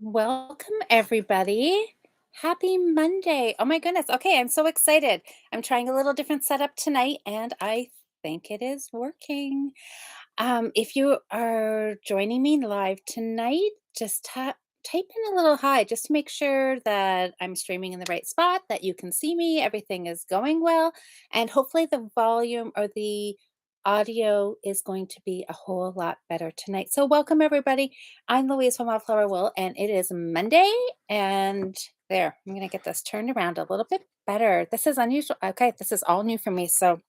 Welcome, everybody. Happy Monday. Oh my goodness. Okay, I'm so excited. I'm trying a little different setup tonight, and I think it is working. If you are joining me live tonight, just type in a little hi just to make sure that I'm streaming in the right spot, that you can see me, everything is going well, and hopefully the volume or the audio is going to be a whole lot better tonight. So, welcome everybody. I'm Louise from Wildflower Wool, and it is Monday. And there, I'm going to get this turned around a little bit better. This is unusual. Okay, this is all new for me. So,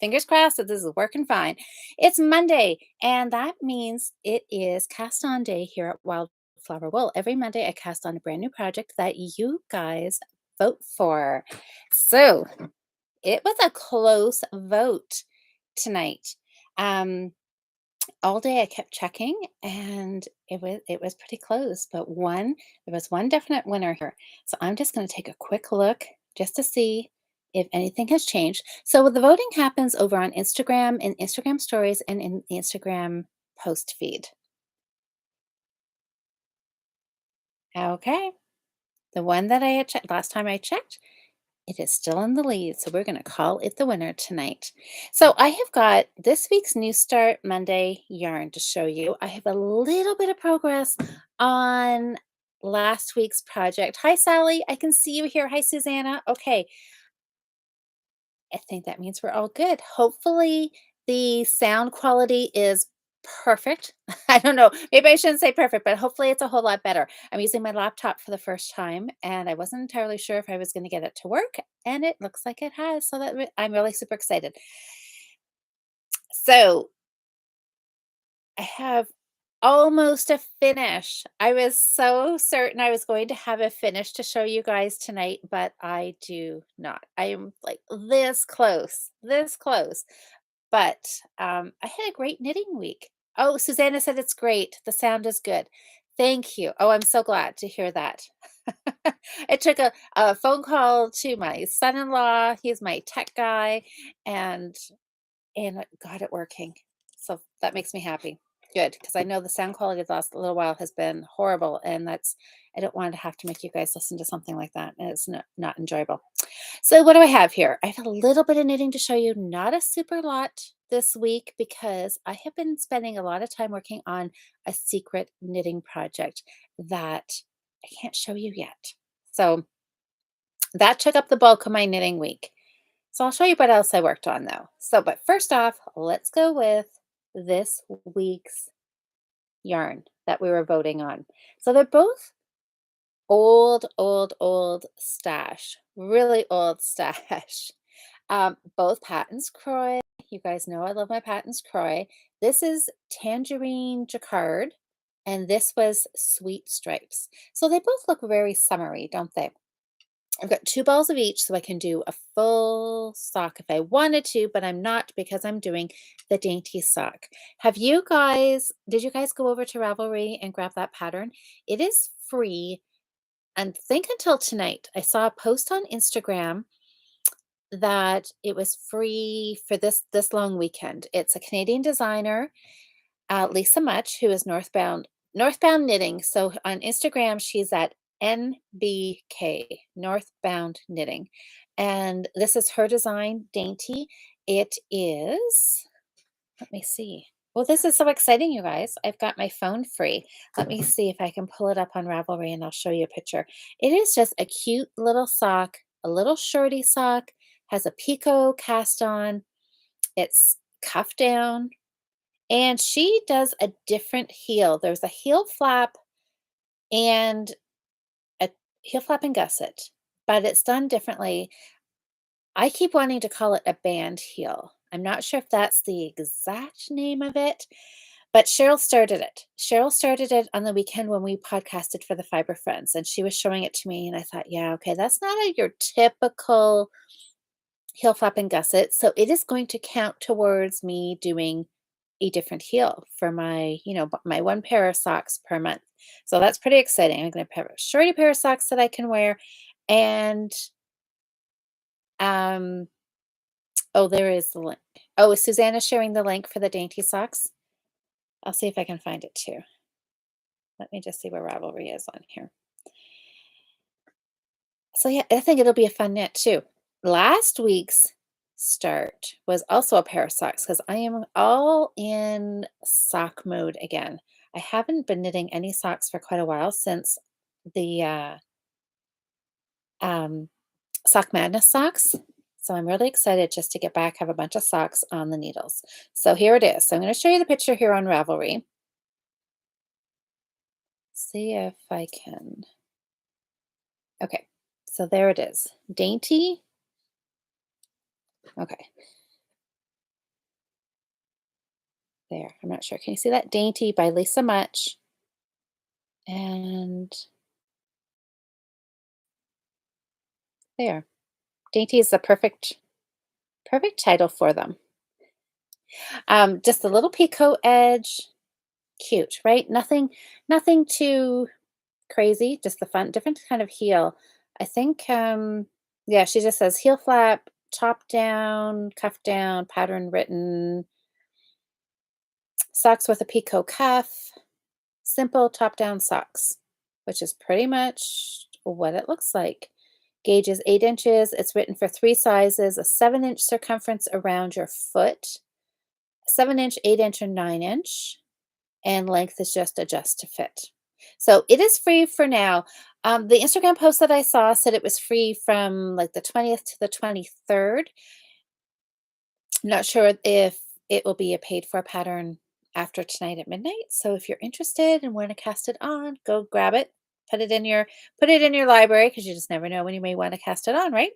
fingers crossed that this is working fine. It's Monday, and that means it is cast on day here at Wildflower Wool. Every Monday, I cast on a brand new project that you guys vote for. So, it was a close vote tonight. Um, all day I kept checking and it was pretty close, but there was one definite winner here. So I'm just going to take a quick look just to see if anything has changed. So the voting happens over on Instagram, in Instagram stories, and in the Instagram post feed. Okay. The one that I had checked last time I checked, it is still in the lead, so we're going to call it the winner tonight. So I have got this week's New Start Monday yarn to show you. I have a little bit of progress on last week's project. Hi, Sally. I can see you here. Hi, Susanna. Okay. I think that means we're all good. Hopefully, the sound quality is perfect. I don't know. Maybe I shouldn't say perfect, but hopefully it's a whole lot better. I'm using my laptop for the first time, and I wasn't entirely sure if I was going to get it to work, and it looks like it has. So I'm really super excited. So I have almost a finish. I was so certain I was going to have a finish to show you guys tonight, but I do not. I am like this close. But, I had a great knitting week. Oh, Susanna said it's great. The sound is good. Thank you. Oh, I'm so glad to hear that. I took a phone call to my son-in-law. He's my tech guy, and got it working. So that makes me happy. Good, because I know the sound quality the last little while has been horrible, and I don't want to have to make you guys listen to something like that, and it's not enjoyable. So what do I have here? I have a little bit of knitting to show you, not a super lot this week because I have been spending a lot of time working on a secret knitting project that I can't show you yet. So that took up the bulk of my knitting week. So I'll show you what else I worked on though. So, but first off, let's go with this week's yarn that we were voting on. So they're both old stash, really old stash. Both Patton's Croy. You guys know I love my Patton's Croy. This is Tangerine Jacquard, and this was Sweet Stripes. So they both look very summery, don't they? I've got two balls of each, so I can do a full sock if I wanted to, but I'm not because I'm doing the Dainty sock. Did you guys go over to Ravelry and grab that pattern? It is free, and think until tonight. I saw a post on Instagram that it was free for this long weekend. It's a Canadian designer, Lisa Much, who is Northbound Knitting. So on Instagram, she's at NBK, Northbound Knitting. And this is her design, Dainty. It is, let me see. Well, this is so exciting, you guys. I've got my phone free. Let me see if I can pull it up on Ravelry and I'll show you a picture. It is just a cute little sock, a little shorty sock, has a picot cast on. It's cuffed down, and she does a different heel. There's a heel flap and a heel flap and gusset, but it's done differently. I keep wanting to call it a band heel. I'm not sure if that's the exact name of it, but Cheryl started it. Cheryl started it on the weekend when we podcasted for the Fiber Friends, and she was showing it to me, and I thought, yeah, okay, that's not your typical heel flap and gusset. So it is going to count towards me doing a different heel for my, my one pair of socks per month. So that's pretty exciting. I'm going to have a shorty pair of socks that I can wear. And, um, oh, there is the link. Oh, is Susanna sharing the link for the Dainty socks? I'll see if I can find it too. Let me just see where Ravelry is on here. So yeah, I think it'll be a fun knit too. Last week's start was also a pair of socks because I am all in sock mode again. I haven't been knitting any socks for quite a while since the um, Sock Madness socks. So I'm really excited just to get back, have a bunch of socks on the needles. So here it is. So I'm going to show you the picture here on Ravelry. See if I can. Okay, so there it is. Dainty. Okay, there. I'm not sure. Can you see that? Dainty by Lisa Much. And there. Dainty is the perfect title for them. Just a little picot edge. Cute, right? Nothing too crazy, just the fun, different kind of heel. I think, yeah, she just says heel flap, top down, cuff down, pattern written, socks with a picot cuff, simple top down socks, which is pretty much what it looks like. Gauge is 8 inches. It's written for 3 sizes, a 7-inch circumference around your foot, 7-inch, 8-inch, or 9-inch, and length is just adjust to fit. So it is free for now. The Instagram post that I saw said it was free from like the 20th to the 23rd. I'm not sure if it will be a paid for pattern after tonight at midnight. So if you're interested and want to cast it on, go grab it. Put it in your library because you just never know when you may want to cast it on, right?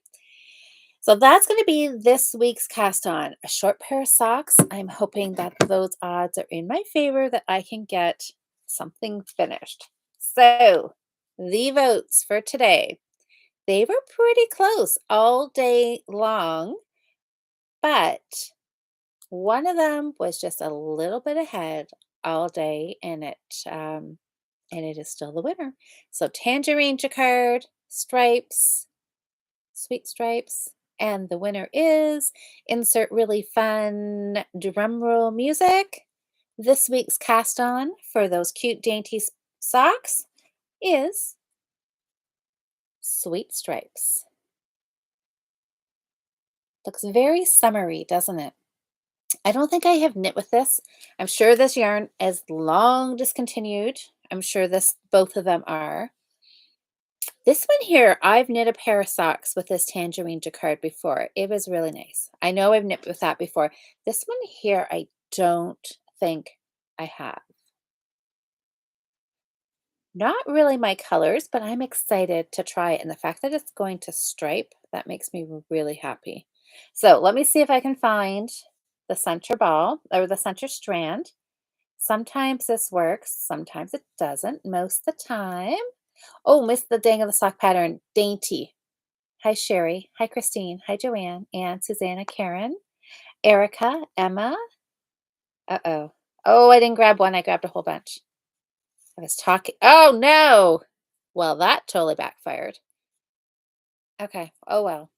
So that's going to be this week's cast on. A short pair of socks. I'm hoping that those odds are in my favor that I can get something finished. So the votes for today, they were pretty close all day long, but one of them was just a little bit ahead all day, and it is still the winner. So Tangerine Jacquard, Stripes, Sweet Stripes, and the winner is, insert really fun drum roll music. This week's cast on for those cute dainty socks is Sweet Stripes. Looks very summery, doesn't it? I don't think I have knit with this. I'm sure this yarn is long discontinued. I'm sure both of them are. This one here, I've knit a pair of socks with this Tangerine Jacquard before. It was really nice. I know I've knit with that before. This one here, I don't think I have. Not really my colors, but I'm excited to try it. And the fact that it's going to stripe, that makes me really happy. So let me see if I can find the center ball or the center strand. Sometimes this works, sometimes it doesn't. Most of the time. Oh, missed the dang of the sock pattern. Dainty. Hi, Sherry. Hi, Christine. Hi, Joanne. Anne, Susanna, Karen, Erica, Emma. Uh-oh. Oh, I didn't grab one. I grabbed a whole bunch. I was talking. Oh, no. Well, that totally backfired. Okay. Oh, well.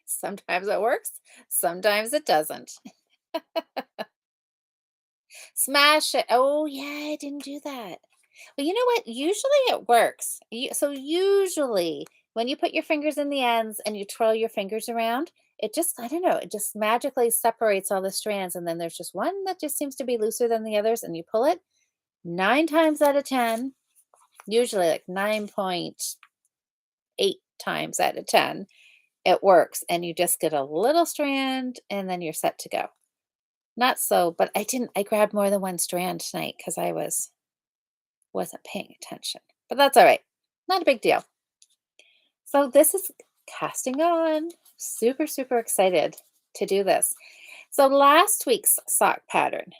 Sometimes it works. Sometimes it doesn't. Smash it. Oh, yeah, I didn't do that. Well, you know what? Usually it works. So usually when you put your fingers in the ends and you twirl your fingers around, it just, I don't know, it just magically separates all the strands. And then there's just one that just seems to be looser than the others. And you pull it 9 times out of 10, usually like 9.8 times out of 10, it works. And you just get a little strand and then you're set to go. Not so, but I grabbed more than one strand tonight because I wasn't paying attention, but that's all right. Not a big deal. So this is casting on. Super, super excited to do this. So last week's sock pattern,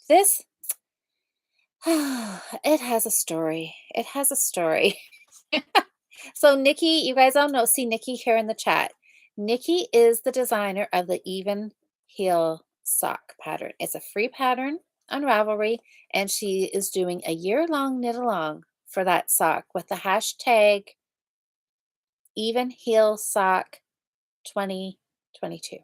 this, it has a story. It has a story. So Nikki, you guys all know, see Nikki here in the chat. Nikki is the designer of the even heel sock pattern. It's a free pattern on Ravelry, and she is doing a year-long knit along for that sock with the hashtag even heel sock 2022.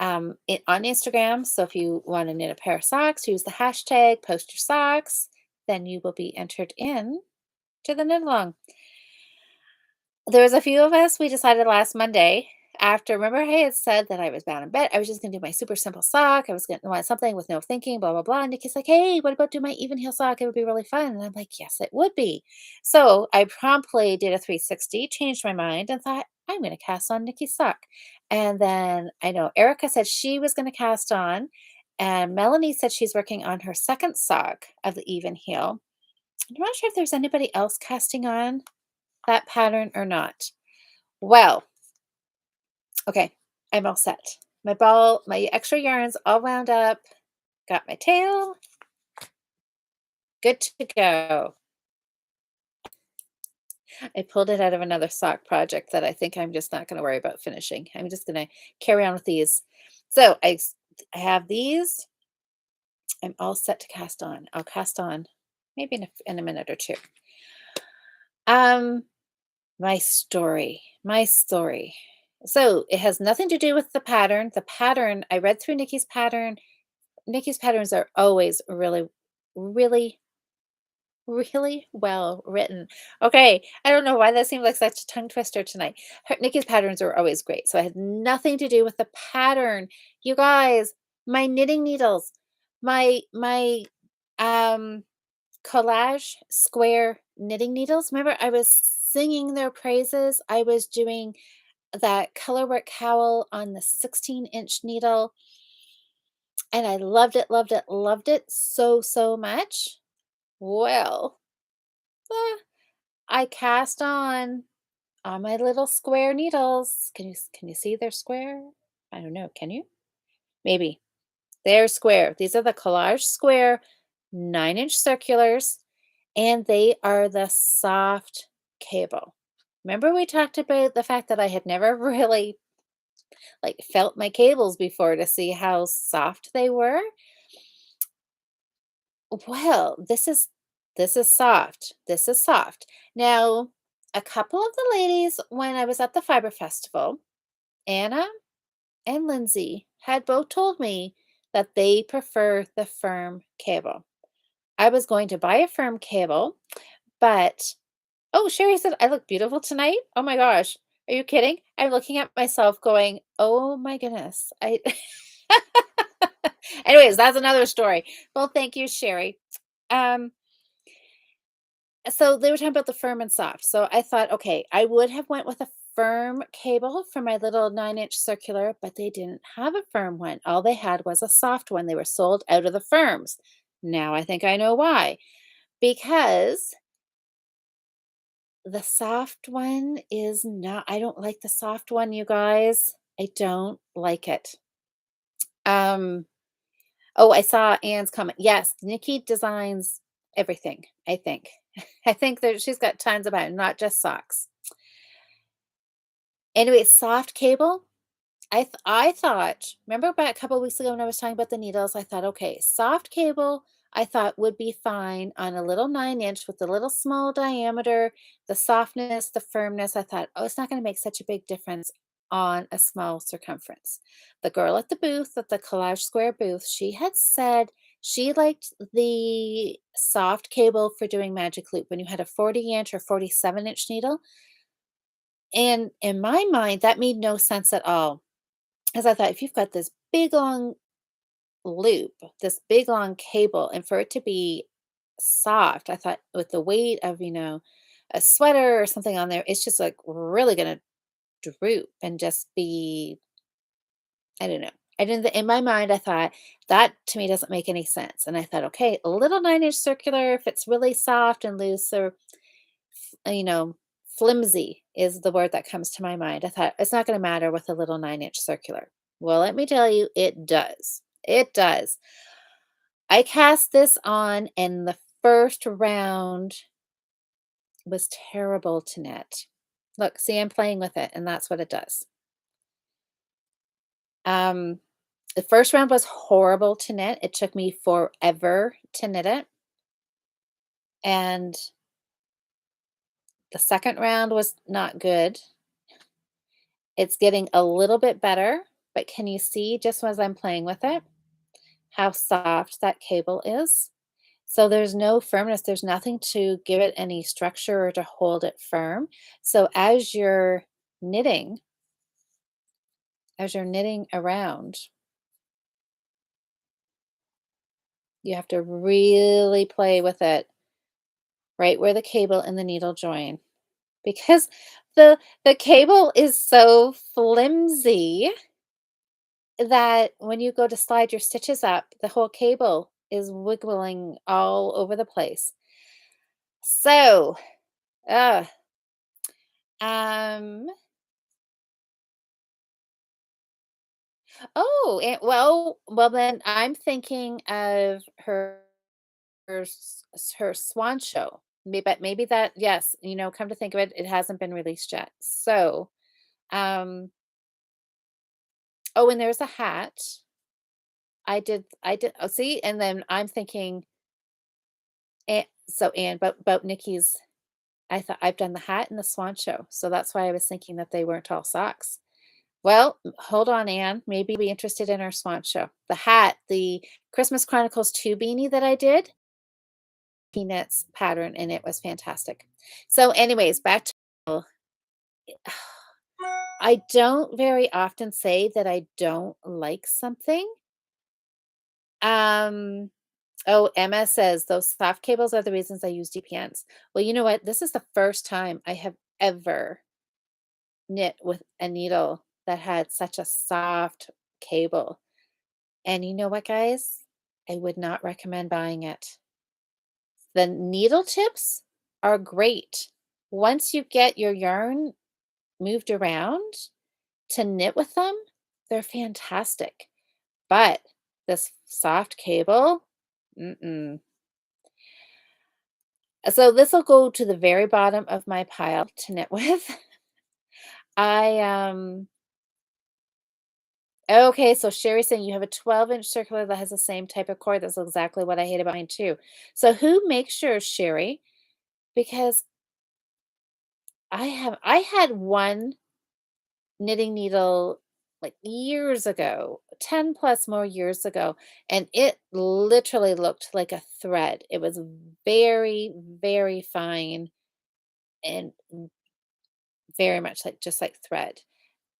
on Instagram. So if you want to knit a pair of socks, use the hashtag post your socks, then you will be entered in to the knit along. There was a few of us, we decided last Monday after, remember I had said that I was bound in bed. I was just gonna do my super simple sock. I was gonna want something with no thinking, blah, blah, blah. And Nikki's like, hey, what about do my even heel sock? It would be really fun. And I'm like, yes, it would be. So I promptly did a 360, changed my mind, and thought, I'm gonna cast on Nikki's sock. And then I know Erica said she was gonna cast on, and Melanie said she's working on her second sock of the even heel. I'm not sure if there's anybody else casting on that pattern or not. Well, okay, I'm all set. My extra yarns all wound up, got my tail, good to go. I pulled it out of another sock project that I think I'm just not going to worry about finishing. I'm just going to carry on with these. So I have these. I'm all set to cast on. I'll cast on maybe in a minute or two. Um, my story. My story. So it has nothing to do with the pattern. The pattern, I read through Nikki's pattern. Nikki's patterns are always really, really, really well written. Okay, I don't know why that seemed like such a tongue twister tonight. Nikki's patterns are always great. So it had nothing to do with the pattern. You guys, my knitting needles, my um Kollage Square knitting needles. Remember, I was singing their praises. I was doing that colorwork cowl on the 16-inch needle, and I loved it, loved it, loved it so, so much. Well, uh, I cast on my little square needles. Can you see they're square? I don't know. Can you? Maybe. They're square. These are the Kollage Square 9-inch circulars, and they are the soft cable. Remember we talked about the fact that I had never really like felt my cables before to see how soft they were? Well, this is soft. This is soft. Now, a couple of the ladies when I was at the Fiber Festival, Anna and Lindsay, had both told me that they prefer the firm cable. I was going to buy a firm cable, but oh, Sherry said I look beautiful tonight. Oh my gosh. Are you kidding? I'm looking at myself going, "Oh my goodness." I Anyways, that's another story. Well, thank you, Sherry. Um So they were talking about the firm and soft. So I thought, okay, I would have went with a firm cable for my little 9-inch circular, but they didn't have a firm one. All they had was a soft one. They were sold out of the firms. Now I think I know why. Because the soft one is not, I don't like the soft one, you guys. I don't like it. Um, oh, I saw Anne's comment. Yes, Nikki designs everything, I think. I think that she's got tons about it, not just socks. Anyway, soft cable. I thought, remember about a couple of weeks ago when I was talking about the needles, I thought, okay, soft cable I thought would be fine on a little 9-inch with a little small diameter, the softness, the firmness. I thought, oh, it's not going to make such a big difference on a small circumference. The girl at the booth, at the Collage Square booth, she had said she liked the soft cable for doing magic loop when you had a 40-inch or 47-inch needle. And in my mind, that made no sense at all. Because I thought if you've got this big long loop, this big long cable, and for it to be soft, I thought with the weight of, a sweater or something on there, it's just like really gonna droop and just be, I don't know. I didn't, in my mind, I thought that to me doesn't make any sense. And I thought, okay, a little 9-inch circular, if it's really soft and loose or, you know, flimsy is the word that comes to my mind. I thought it's not going to matter with a little 9-inch circular. Well, let me tell you, it does. It does. I cast this on, and the first round was terrible to knit. Look, see, I'm playing with it, and that's what it does. Um, the first round was horrible to knit. It took me forever to knit it. And the second round was not good. It's getting a little bit better, but can you see just as I'm playing with it, how soft that cable is? So there's no firmness, there's nothing to give it any structure or to hold it firm. So knitting, as you're knitting around, you have to really play with it right where the cable and the needle join because the cable is so flimsy that when you go to slide your stitches up, the whole cable is wiggling all over the place. So, uh, um, oh, well, then I'm thinking of her swan show. But maybe that, yes, come to think of it, it hasn't been released yet. So, um, oh, and there's a hat. I did. Oh, see, and then I'm thinking, and about Nikki's. I thought I've done the hat and the swan show, so that's why I was thinking that they weren't all socks. Well, hold on, Anne. Maybe be interested in our swan show. The hat, the Christmas Chronicles 2 beanie that I did, peanuts pattern, and it was fantastic. So, anyways, back to I don't very often say that I don't like something. Um, oh, Emma says those soft cables are the reasons I use DPNs. Well, you know what? This is the first time I have ever knit with a needle that had such a soft cable. And you know what, guys? I would not recommend buying it. The needle tips are great. Once you get your yarn moved around to knit with them, they're fantastic. But this soft cable, mm-mm. So this will go to the very bottom of my pile to knit with. I Okay, so Sherry's saying you have a 12-inch circular that has the same type of cord. That's exactly what I hate about mine too. So who makes yours, Sherry? Because I had one knitting needle like years ago, 10 plus more years ago, and it literally looked like a thread. It was very, very fine and very much like just like thread.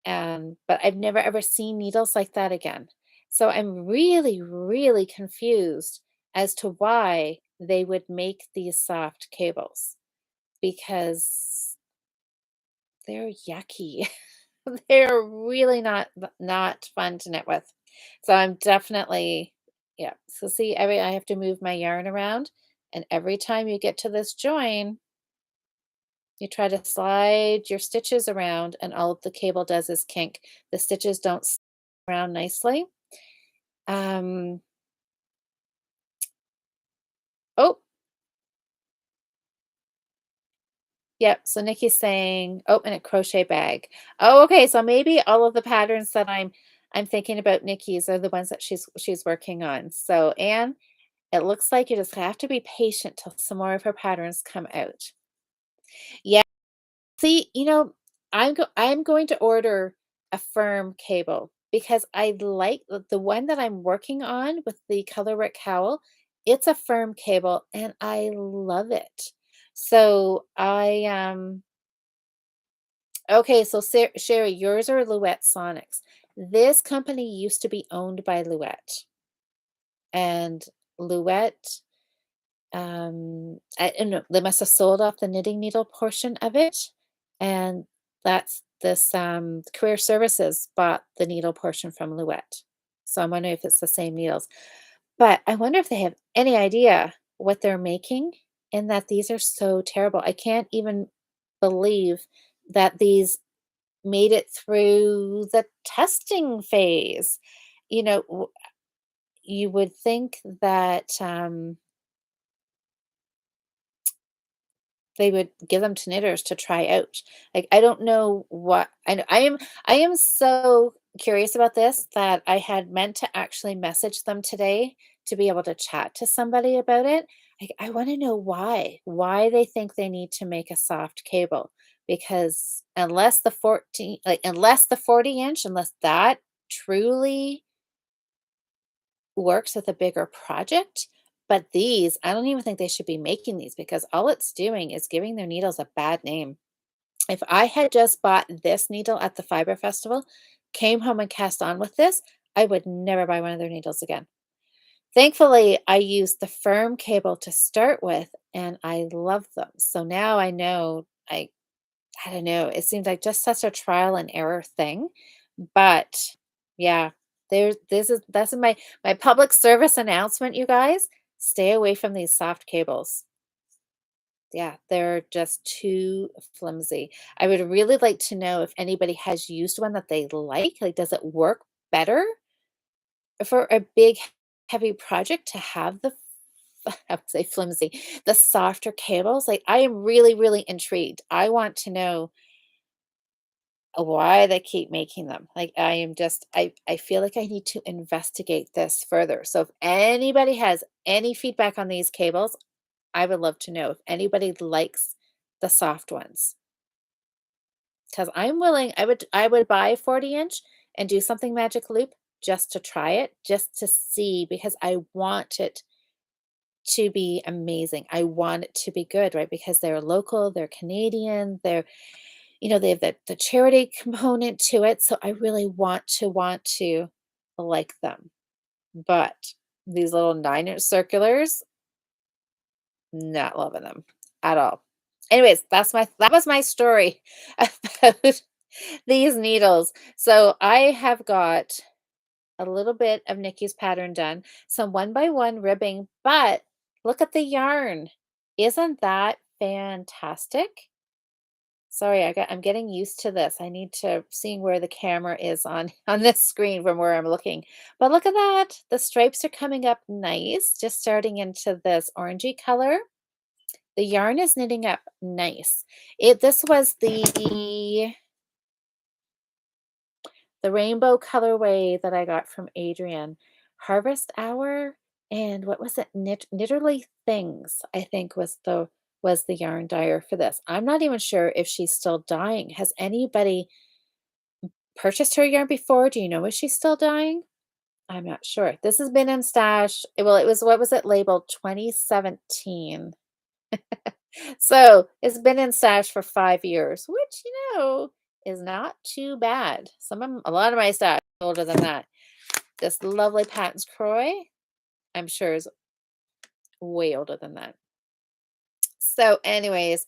But I've never ever seen needles like that again. So I'm really, really confused as to why they would make these soft cables because they're yucky. They're really not fun to knit with. So I'm definitely, yeah. So see, every I have to move my yarn around, and every time you get to this join, you try to slide your stitches around, and all the cable does is kink. The stitches don't around nicely. Um, oh, yep. So Nikki's saying, oh, and a crochet bag. Oh, okay. So maybe all of the patterns that I'm thinking about Nikki's are the ones that she's working on. So Anne, it looks like you just have to be patient till some more of her patterns come out. Yeah. See, I'm going to order a firm cable because I like the one that I'm working on with the color Rick Cowl. It's a firm cable and I love it. So okay, so Sherry, yours are Louette Sonics. This company used to be owned by Louette, and Louette, I don't know, they must have sold off the knitting needle portion of it, and that's this, Career Services bought the needle portion from Louette. So I'm wondering if it's the same needles. But I wonder if they have any idea what they're making and that these are so terrible. I can't even believe that these made it through the testing phase. You know, you would think that, they would give them to knitters to try out. Like, I don't know what I am so curious about this that I had meant to actually message them today to be able to chat to somebody about it. Like, I wanna know why they think they need to make a soft cable, because unless the 40 inch, unless that truly works with a bigger project. But these, I don't even think they should be making these because all it's doing is giving their needles a bad name. If I had just bought this needle at the Fiber Festival, came home and cast on with this, I would never buy one of their needles again. Thankfully, I used the firm cable to start with and I love them. So now I know I don't know, it seems like just such a trial and error thing. But yeah, that's my public service announcement, you guys. Stay away from these soft cables. Yeah, they're just too flimsy. I would really like to know if anybody has used one that they like. Like, does it work better for a big, heavy project to have the I would say flimsy, the softer cables? Like, I am really, really intrigued. I want to know why they keep making them. Like, I am just, I feel like I need to investigate this further. So if anybody has any feedback on these cables, I would love to know if anybody likes the soft ones. Because I'm willing, I would buy a 40-inch and do something magic loop just to try it, just to see, because I want it to be amazing. I want it to be good, right? Because they're local, they're Canadian, they have the charity component to it. So I really want to like them. But these little 9-inch circulars, not loving them at all. Anyways, that was my story about these needles. So I have got a little bit of Nikki's pattern done, some one by one ribbing, but look at the yarn. Isn't that fantastic? Sorry, I'm getting used to this. I need to seeing where the camera is on on this screen from where I'm looking. But look at that. The stripes are coming up nice, just starting into this orangey color. The yarn is knitting up nice. This was the rainbow colorway that I got from Adrian. Harvest Hour and what was it? Knitterly Things, I think was the yarn dyer for this. I'm not even sure if she's still dyeing. Has anybody purchased her yarn before? Do you know if she's still dyeing? I'm not sure. This has been in stash. Well, it was, what was it labeled? 2017. So it's been in stash for 5 years, which, is not too bad. A lot of my stash is older than that. This lovely Patton's Croy, I'm sure is way older than that. So anyways,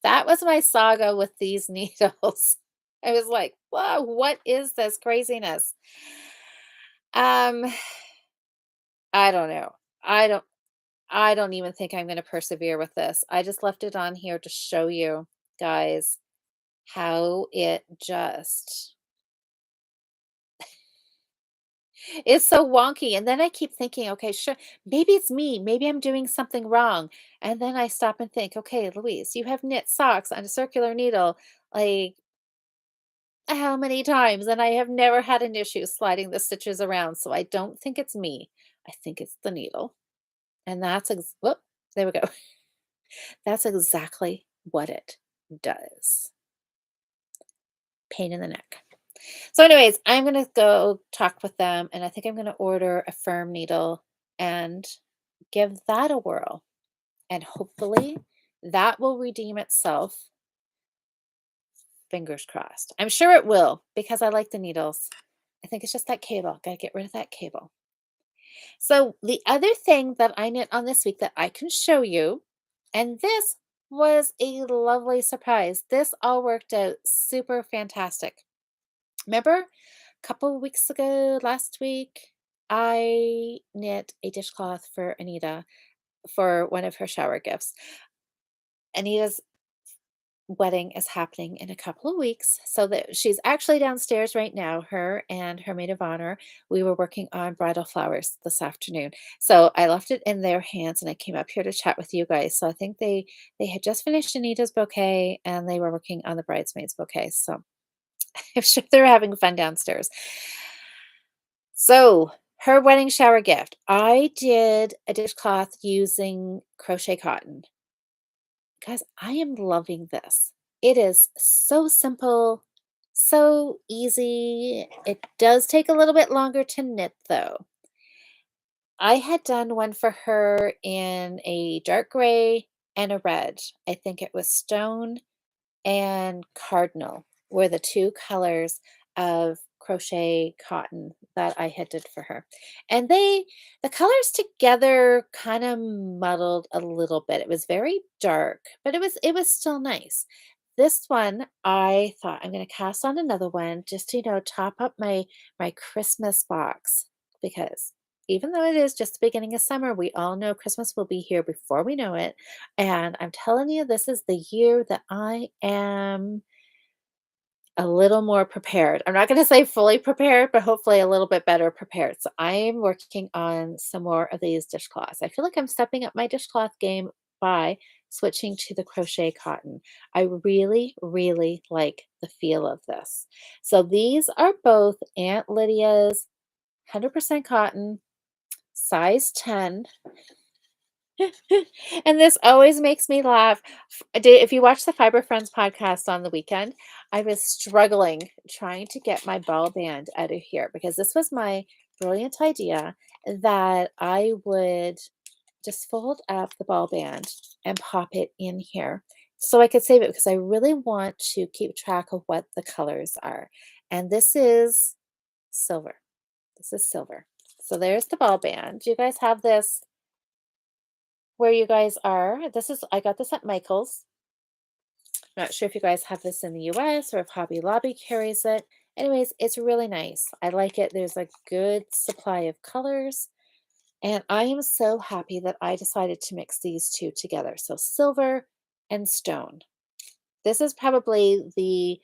that was my saga with these needles. I was like, wow, what is this craziness? Um, I don't know. I don't I don't even think I'm going to persevere with this. I just left it on here to show you guys how it just is so wonky. And then I keep thinking, okay, sure, maybe it's me. Maybe I'm doing something wrong. And then I stop and think, okay, Louise, you have knit socks on a circular needle like how many times? And I have never had an issue sliding the stitches around. So I don't think it's me. I think it's the needle. And whoop, there we go. That's exactly what it does. Pain in the neck. So, anyways, I'm going to go talk with them, and I think I'm going to order a firm needle and give that a whirl. And hopefully that will redeem itself. Fingers crossed. I'm sure it will because I like the needles. I think it's just that cable. Got to get rid of that cable. So, the other thing that I knit on this week that I can show you, and this was a lovely surprise. This all worked out super fantastic. Remember a couple of weeks ago, last week, I knit a dishcloth for Anita for one of her shower gifts. Anita's wedding is happening in a couple of weeks, so that she's actually downstairs right now. Her and her maid of honor, we were working on bridal flowers this afternoon. So I left it in their hands and I came up here to chat with you guys. So I think they had just finished Anita's bouquet and they were working on the bridesmaids bouquet. So I'm sure they're having fun downstairs. So, her wedding shower gift. I did a dishcloth using crochet cotton. Guys, I am loving this. It is so simple, So easy. It does take a little bit longer to knit though. I had done one for her in a dark gray and a red. I think it was stone and cardinal were the two colors of crochet cotton that I had did for her. And the colors together kind of muddled a little bit. It was very dark, but it was still nice. This one, I thought I'm going to cast on another one just to, top up my Christmas box because even though it is just the beginning of summer, we all know Christmas will be here before we know it. And I'm telling you, this is the year that I am a little more prepared. I'm not going to say fully prepared, but hopefully a little bit better prepared. So I am working on some more of these dishcloths. I feel like I'm stepping up my dishcloth game by switching to the crochet cotton. I really, really like the feel of this. So these are both Aunt Lydia's 100% cotton, size 10. And this always makes me laugh. If you watch the Fiber Friends podcast on the weekend, I was struggling trying to get my ball band out of here because this was my brilliant idea that I would just fold up the ball band and pop it in here so I could save it because I really want to keep track of what the colors are. And this is silver. This is silver. So there's the ball band. Do you guys have this where you guys are? I got this at Michael's. Not sure if you guys have this in the US or if Hobby Lobby carries it. Anyways, it's really nice. I like it. There's a good supply of colors. And I am so happy that I decided to mix these two together. So silver and stone. This is probably the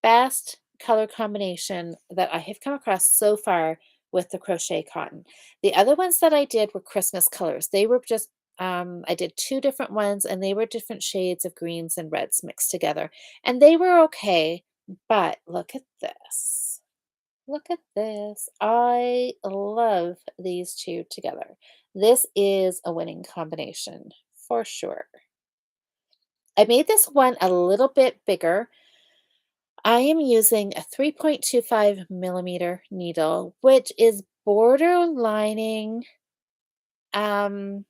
best color combination that I have come across so far with the crochet cotton. The other ones that I did were Christmas colors. They were just, I did two different ones and they were different shades of greens and reds mixed together. And they were okay, but look at this. Look at this. I love these two together. This is a winning combination for sure. I made this one a little bit bigger. I am using a 3.25 millimeter needle, which is borderlining um,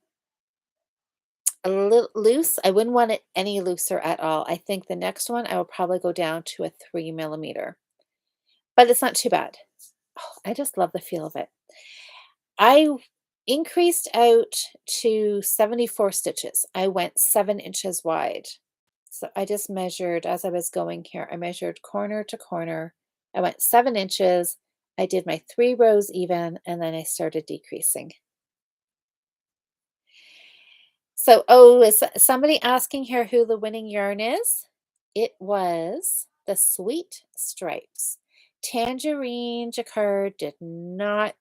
a little loose. I wouldn't want it any looser at all. I think the next one I will probably go down to a 3 millimeter, but it's not too bad. Oh, I just love the feel of it. I increased out to 74 stitches. I went 7 inches wide. So I just measured as I was going here. I measured corner to corner. I went 7 inches. I did my 3 rows even, and then I started decreasing. So, oh, is somebody asking here who the winning yarn is? It was the Sweet Stripes. Tangerine Jacquard did not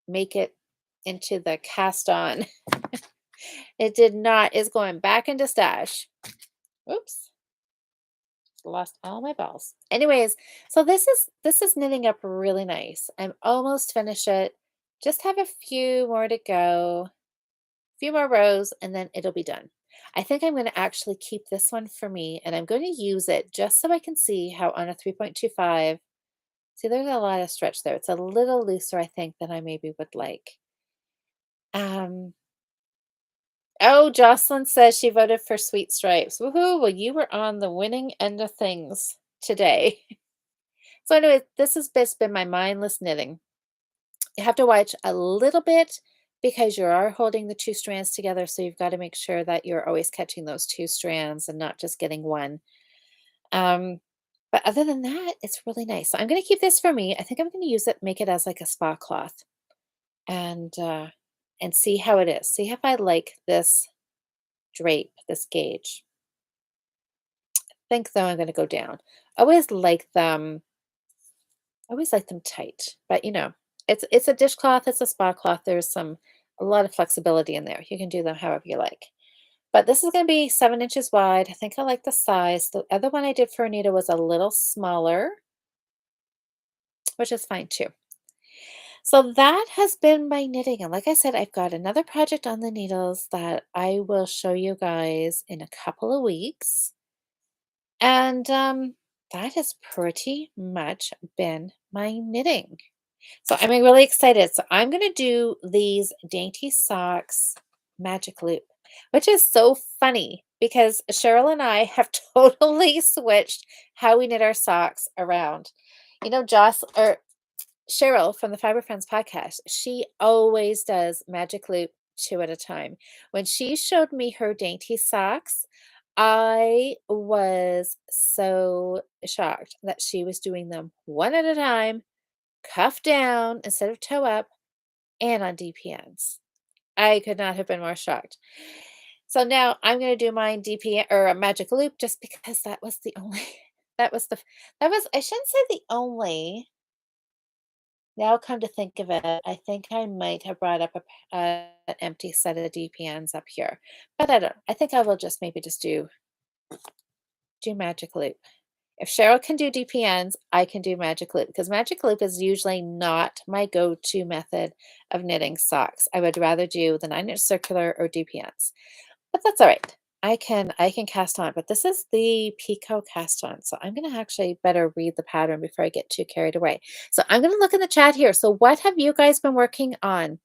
make it into the cast on. It did not. It's going back into stash. Oops. Lost all my balls. Anyways, so this is knitting up really nice. I'm almost finished it. Just have a few more to go. A few more rows and then it'll be done. I think I'm going to actually keep this one for me and I'm going to use it just so I can see how on a 3.25. See, there's a lot of stretch there. It's a little looser, I think, than I maybe would like. Um, oh, Jocelyn says she voted for Sweet Stripes. Woohoo! Well, you were on the winning end of things today. So anyway, this has just been my mindless knitting. You have to watch a little bit because you are holding the two strands together. So you've got to make sure that you're always catching those two strands and not just getting one. Um, but other than that, it's really nice. So I'm going to keep this for me. I think I'm going to use it, make it as like a spa cloth and see how it is. See if I like this drape, this gauge. I think though I'm going to go down. I always like them tight, but it's a dishcloth, it's a spa cloth. There's a lot of flexibility in there. You can do them however you like. But this is going to be 7 inches wide. I think I like the size. The other one I did for Anita was a little smaller, which is fine too. So that has been my knitting. And like I said, I've got another project on the needles that I will show you guys in a couple of weeks. And that has pretty much been my knitting. So I'm really excited. So I'm going to do these Dainty socks magic loop, which is so funny because Cheryl and I have totally switched how we knit our socks around. You know, Joss or Cheryl from the Fiber Friends podcast, she always does magic loop two at a time. When she showed me her Dainty socks, I was so shocked that she was doing them one at a time, cuff down instead of toe up, and on DPNs. I could not have been more shocked. So now I'm going to do mine DPN or a magic loop just because that was the only, that was the, that was, I shouldn't say the only. Now come to think of it, I think I might have brought up an empty set of DPNs up here, but I don't. I think I will just maybe just do magic loop. If Cheryl can do DPNs, I can do magic loop because magic loop is usually not my go-to method of knitting socks. I would rather do the 9-inch circular or DPNs, but that's all right. I can cast on, but this is the Pico cast on. So I'm gonna actually better read the pattern before I get too carried away. So I'm gonna look in the chat here. So what have you guys been working on?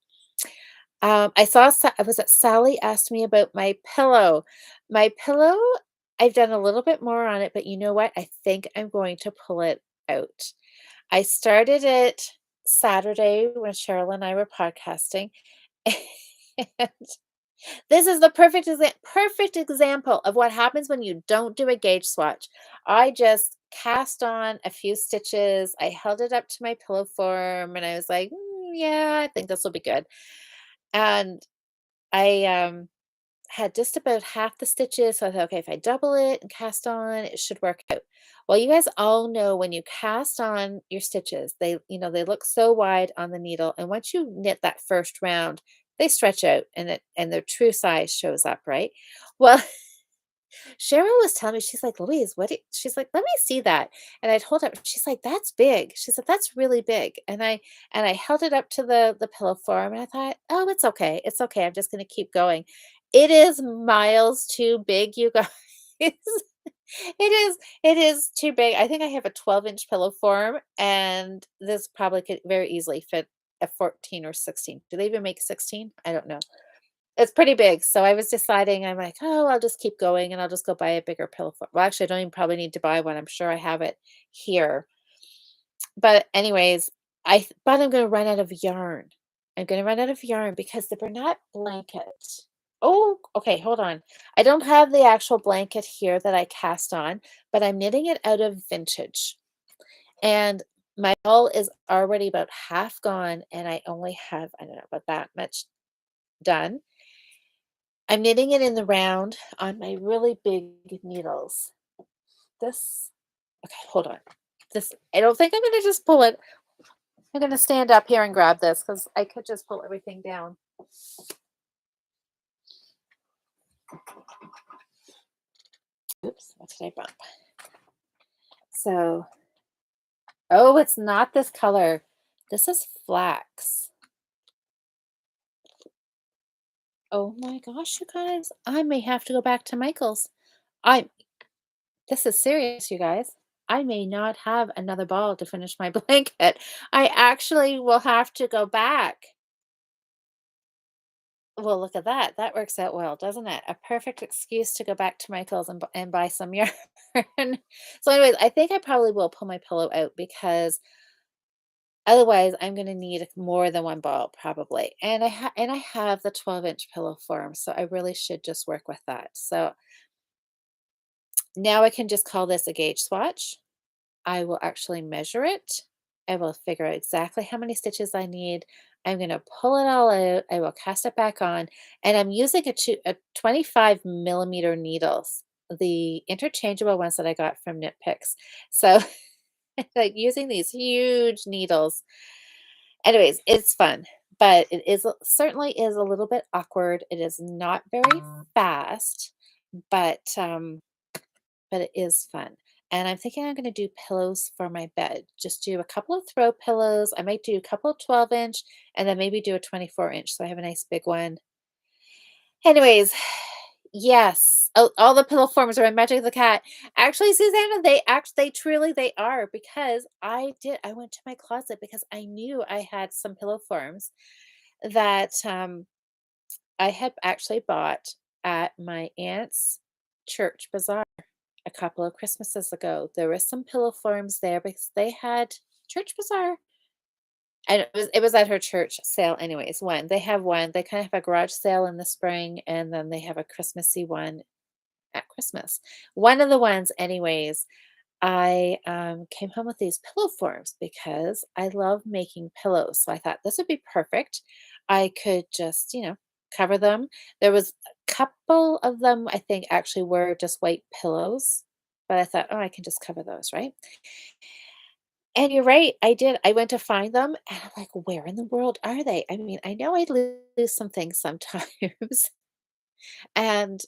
I saw was it Sally asked me about my pillow. My pillow, I've done a little bit more on it, but you know what? I think I'm going to pull it out. I started it Saturday when Cheryl and I were podcasting. And this is the perfect example of what happens when you don't do a gauge swatch. I just cast on a few stitches. I held it up to my pillow form and I was like, yeah, I think this will be good." And I had just about half the stitches. So I thought, okay, if I double it and cast on, it should work out. Well, you guys all know when you cast on your stitches, they look so wide on the needle. And once you knit that first round, they stretch out and their true size shows up, right? Well, Cheryl was telling me, she's like, "Louise, she's like, let me see that." And I told her, she's like, "That's big." She said, "That's really big." And I held it up to the pillow form and I thought, "Oh, it's okay. It's okay. I'm just gonna keep going." It is miles too big, you guys. It is too big. I think I have a 12-inch pillow form, and this probably could very easily fit a 14 or 16. Do they even make 16? I don't know. It's pretty big, so I was deciding, I'm like, "Oh, I'll just keep going and I'll just go buy a bigger pillow fort." Well, actually, I don't even probably need to buy one, I'm sure I have it here. But anyways, but I'm gonna run out of yarn. I'm gonna run out of yarn because the Bernat blanket. Oh, okay, hold on. I don't have the actual blanket here that I cast on, but I'm knitting it out of vintage. And my ball is already about half gone, and I only have, I don't know, about that much done. I'm knitting it in the round on my really big needles. This, okay, hold on. This, I don't think I'm going to just pull it. I'm going to stand up here and grab this because I could just pull everything down. Oops, what did I bump? So, oh, it's not this color. This is flax. Oh my gosh, you guys. I may have to go back to Michael's. I This is serious, you guys. I may not have another ball to finish my blanket. I actually will have to go back. Well, look at that. That works out well, doesn't it? A perfect excuse to go back to Michael's and buy some yarn. So, anyways, I think I probably will pull my pillow out because otherwise I'm going to need more than one ball probably. And I have the 12-inch pillow form, so I really should just work with that. So now I can just call this a gauge swatch. I will actually measure it. I will figure out exactly how many stitches I need. I'm going to pull it all out. I will cast it back on. And I'm using a 25 millimeter needles, the interchangeable ones that I got from Knit Picks. So like using these huge needles. Anyways, it's fun, but it is certainly is a little bit awkward. It is not very fast, but it is fun. And I'm thinking I'm going to do pillows for my bed. Just do a couple of throw pillows. I might do a couple of 12-inch and then maybe do a 24-inch. So I have a nice big one. Anyways, yes, Oh, all the pillow forms are in Magic the Cat. Actually, Susanna, they truly they are because I went to my closet because I knew I had some pillow forms that I had actually bought at my aunt's church bazaar a couple of Christmases ago. There were some pillow forms there because they had church bazaar. And it was at her church sale anyways, they have one, they kind of have a garage sale in the spring, and then they have a Christmassy one at Christmas. One of the ones anyways, I, came home with these pillow forms because I love making pillows, so I thought this would be perfect. I could just, cover them. There was a couple of them I think actually were just white pillows, but I thought, "Oh, I can just cover those," right? And you're right, I did. I went to find them, and I'm like, "Where in the world are they?" I mean, I know I lose some things sometimes, and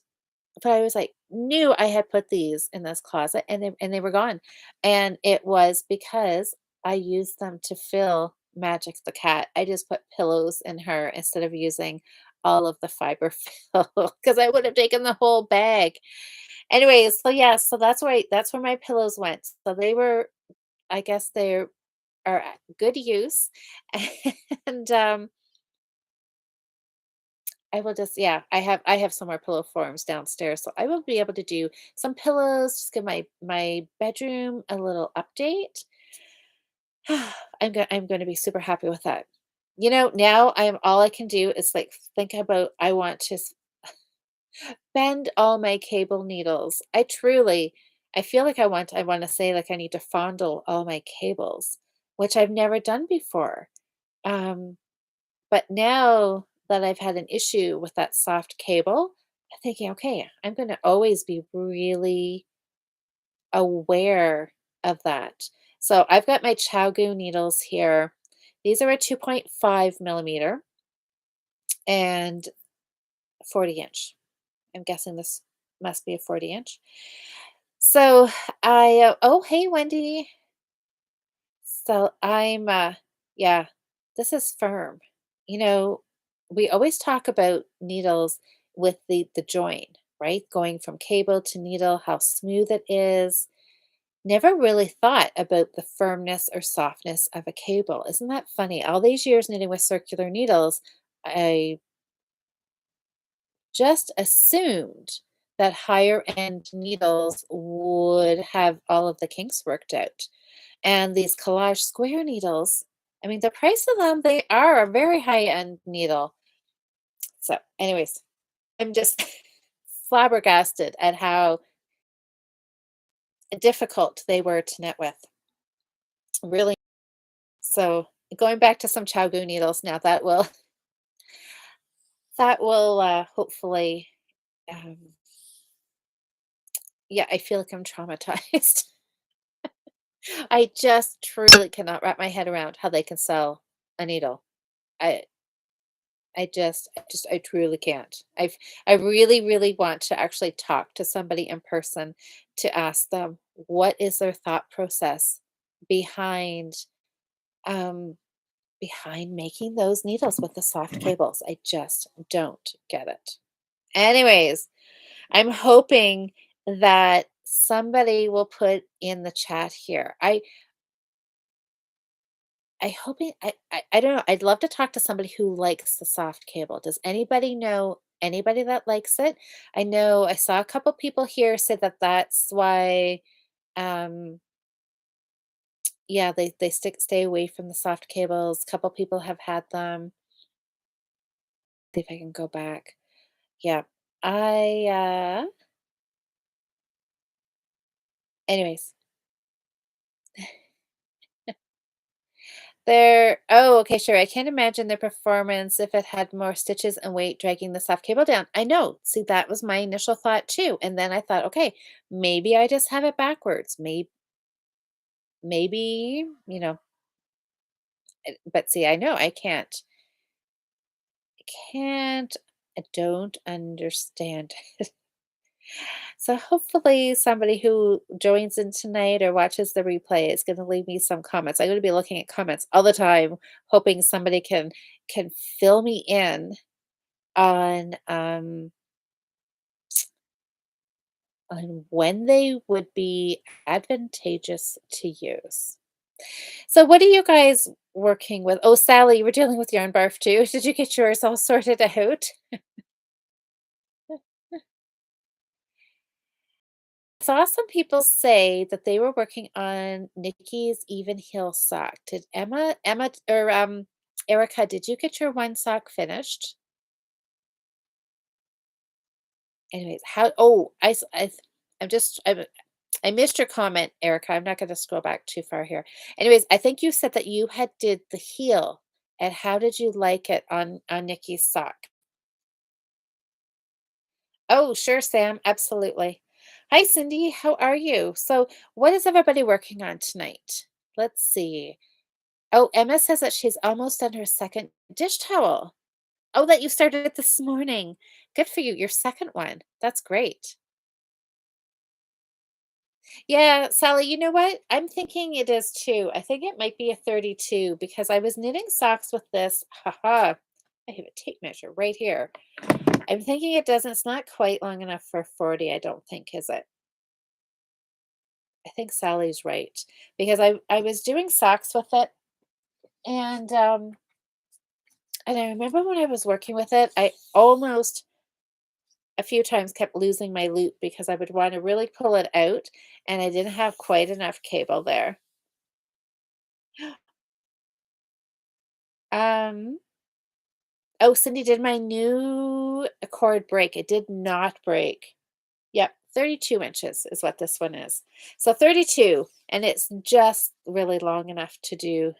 but I was like, knew I had put these in this closet, and they were gone, and it was because I used them to fill Magic the Cat. I just put pillows in her instead of using all of the fiber fill because I would have taken the whole bag. Anyways, so yeah, so that's where my pillows went. So they were I guess they are at good use, and, I will just yeah, I have some more pillow forms downstairs, so I will be able to do some pillows, just give my bedroom a little update. I'm gonna be super happy with that. Now I'm all I can do is, like, think about I want to bend all my cable needles. I feel like I wanna say, like, I need to fondle all my cables, which I've never done before. Um But now that I've had an issue with that soft cable, I'm thinking, okay, I'm going to always be really aware of that. So I've got my Chow needles here. These are a 2.5 millimeter and 40 inch. I'm guessing this must be a 40 inch. So oh, hey, Wendy. So yeah, this is firm. You know, we always talk about needles with the join, right? Going from cable to needle, how smooth it is. Never really thought about the firmness or softness of a cable. Isn't that funny? All these years knitting with circular needles, I just assumed that higher end needles would have all of the kinks worked out. And these Kollage Square needles, I mean, the price of them, they are a very high-end needle. So, anyways, I'm just flabbergasted at how difficult they were to knit with. Really. So, going back to some Chow needles now, that will hopefully, um, yeah, I feel like I'm traumatized. I just truly cannot wrap my head around how they can sell a needle. I I truly can't. I really, really want to actually talk to somebody in person to ask them what is their thought process behind um behind making those needles with the soft cables. I just don't get it. Anyways, I'm hoping that somebody will put in the chat here. I don't know, I'd love to talk to somebody who likes the soft cable. Does anybody know anybody that likes it? I know I saw a couple people here say that that's why, um, yeah, they stay away from the soft cables. A couple people have had them. See if I can go back. Yeah. I, anyways, okay, sure. I can't imagine their performance if it had more stitches and weight dragging the soft cable down. I know. See, that was my initial thought too. And then I thought, okay, maybe I just have it backwards. Maybe, but see, I know I can't. Can't. I don't understand. So hopefully somebody who joins in tonight or watches the replay is going to leave me some comments. I'm going to be looking at comments all the time, hoping somebody can fill me in on on when they would be advantageous to use. So what are you guys working with? Oh, Sally, you were dealing with yarn barf too. Did you get yours all sorted out? I saw some people say that they were working on Nikki's even heel sock. Did Emma or Erica, did you get your one sock finished? Anyways, how oh, I'm just I missed your comment, Erica. I'm not going to scroll back too far here. Anyways, I think you said that you had did the heel, and how did you like it on Nikki's sock? Oh, sure, Sam. Absolutely. Hi, Cindy. How are you? So, what is everybody working on tonight? Let's see. Oh, Emma says that she's almost done her second dish towel. Oh, that you started it this morning. Good for you. Your second one. That's great. Yeah, Sally, you know what? I'm thinking it is too. I think it might be a 32 because I was knitting socks with this. Haha. I have a tape measure right here. I'm thinking it's not quite long enough for 40, I don't think, is it? I think Sally's right because I was doing socks with it and I remember when I was working with it, I almost a few times kept losing my loop because I would want to really pull it out and I didn't have quite enough cable there. Um, oh, Cindy, did my new cord break? It did not break. Yep, 32 inches is what this one is. So 32, and it's just really long enough to do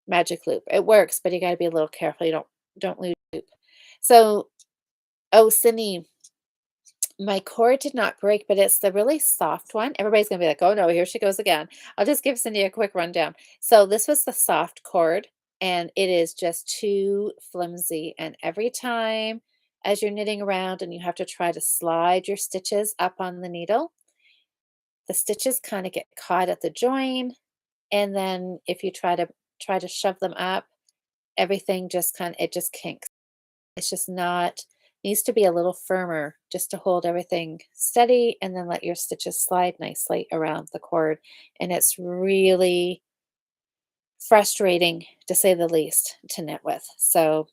magic loop. It works, but you got to be a little careful. You don't lose loop. So, oh, Cindy, my cord did not break, but it's the really soft one. Everybody's gonna be like, "Oh no, here she goes again." I'll just give Cindy a quick rundown. So this was the soft cord, and it is just too flimsy. And every time as you're knitting around and you have to try to slide your stitches up on the needle, the stitches kind of get caught at the join. And then if you try to shove them up, everything just kind of it just kinks. It's just not needs to be a little firmer just to hold everything steady and then let your stitches slide nicely around the cord. And it's really frustrating to say the least to knit with. So